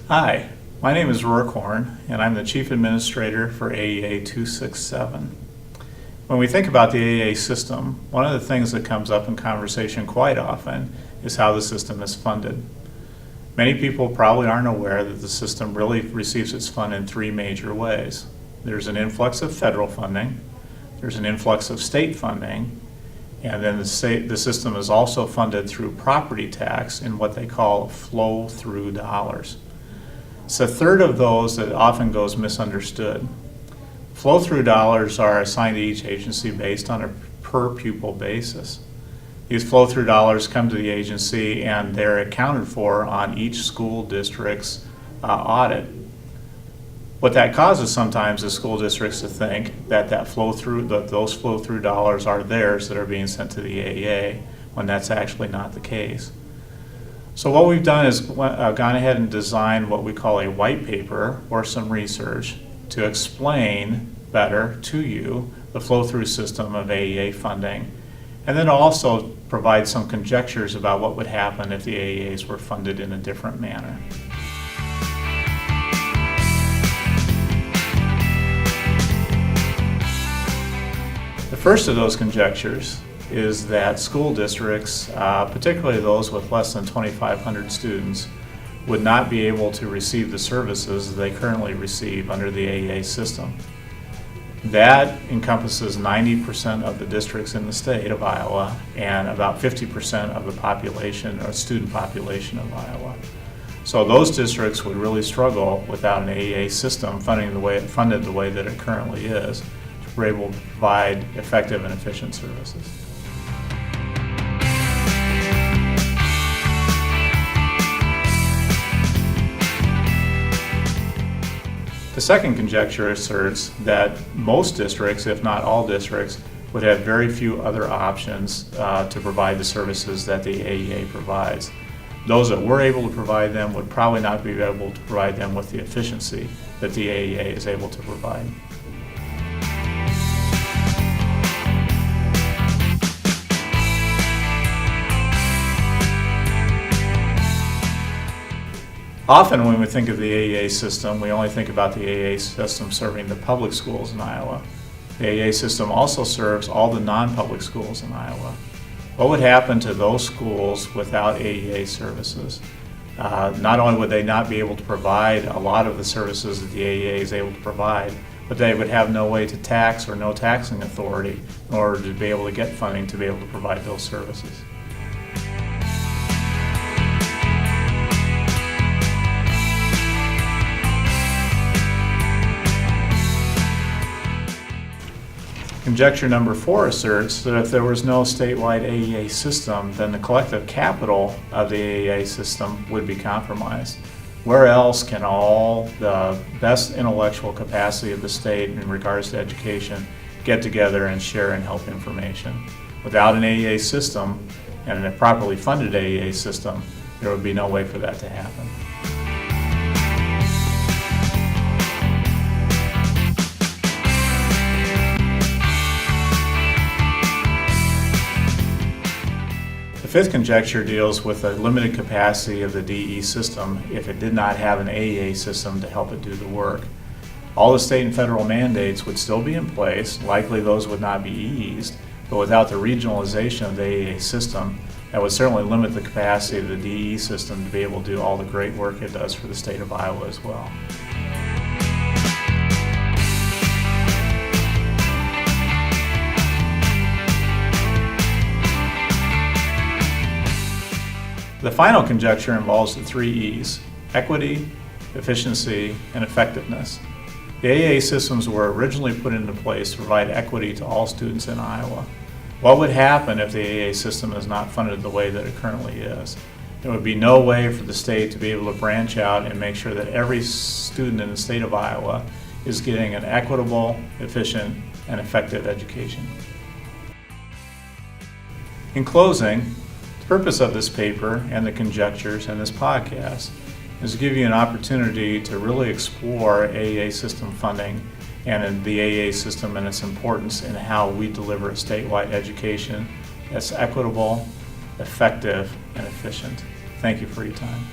Hi, my name is Roark Horn, and I'm the Chief Administrator for AEA 267. When we think about the AEA system, one of the things that comes up in conversation quite often is how the system is funded. Many people probably aren't aware that the system really receives its fund in three major ways. There's an influx of federal funding, there's an influx of state funding, and then the system is also funded through property tax in what they call flow-through dollars. It's a third of those that often goes misunderstood. Flow-through dollars are assigned to each agency based on a per pupil basis. These flow-through dollars come to the agency and they're accounted for on each school district's audit. What that causes sometimes is school districts to think that those flow-through dollars are theirs that are being sent to the AEA, when that's actually not the case. So what we've done is gone ahead and designed what we call a white paper or some research to explain better to you the flow-through system of AEA funding, and then also provide some conjectures about what would happen if the AEAs were funded in a different manner. The first of those conjectures is that school districts, particularly those with less than 2,500 students, would not be able to receive the services they currently receive under the AEA system. That encompasses 90% of the districts in the state of Iowa and about 50% of the population or student population of Iowa. So those districts would really struggle without an AEA system funded the way that it currently is to be able to provide effective and efficient services. The second conjecture asserts that most districts, if not all districts, would have very few other options to provide the services that the AEA provides. Those that were able to provide them would probably not be able to provide them with the efficiency that the AEA is able to provide. Often when we think of the AEA system, we only think about the AEA system serving the public schools in Iowa. The AEA system also serves all the non-public schools in Iowa. What would happen to those schools without AEA services? Not only would they not be able to provide a lot of the services that the AEA is able to provide, but they would have no way to tax or no taxing authority in order to be able to get funding to be able to provide those services. Conjecture number 4 asserts that if there was no statewide AEA system, then the collective capital of the AEA system would be compromised. Where else can all the best intellectual capacity of the state in regards to education get together and share and help information? Without an AEA system and a properly funded AEA system, there would be no way for that to happen. The fifth conjecture deals with the limited capacity of the DE system if it did not have an AEA system to help it do the work. All the state and federal mandates would still be in place, likely those would not be eased, but without the regionalization of the AEA system, that would certainly limit the capacity of the DE system to be able to do all the great work it does for the state of Iowa as well. The final conjecture involves the 3 E's: equity, efficiency, and effectiveness. The AEA systems were originally put into place to provide equity to all students in Iowa. What would happen if the AEA system is not funded the way that it currently is? There would be no way for the state to be able to branch out and make sure that every student in the state of Iowa is getting an equitable, efficient, and effective education. In closing, the purpose of this paper and the conjectures and this podcast is to give you an opportunity to really explore AEA system funding and the AEA system and its importance in how we deliver a statewide education that's equitable, effective, and efficient. Thank you for your time.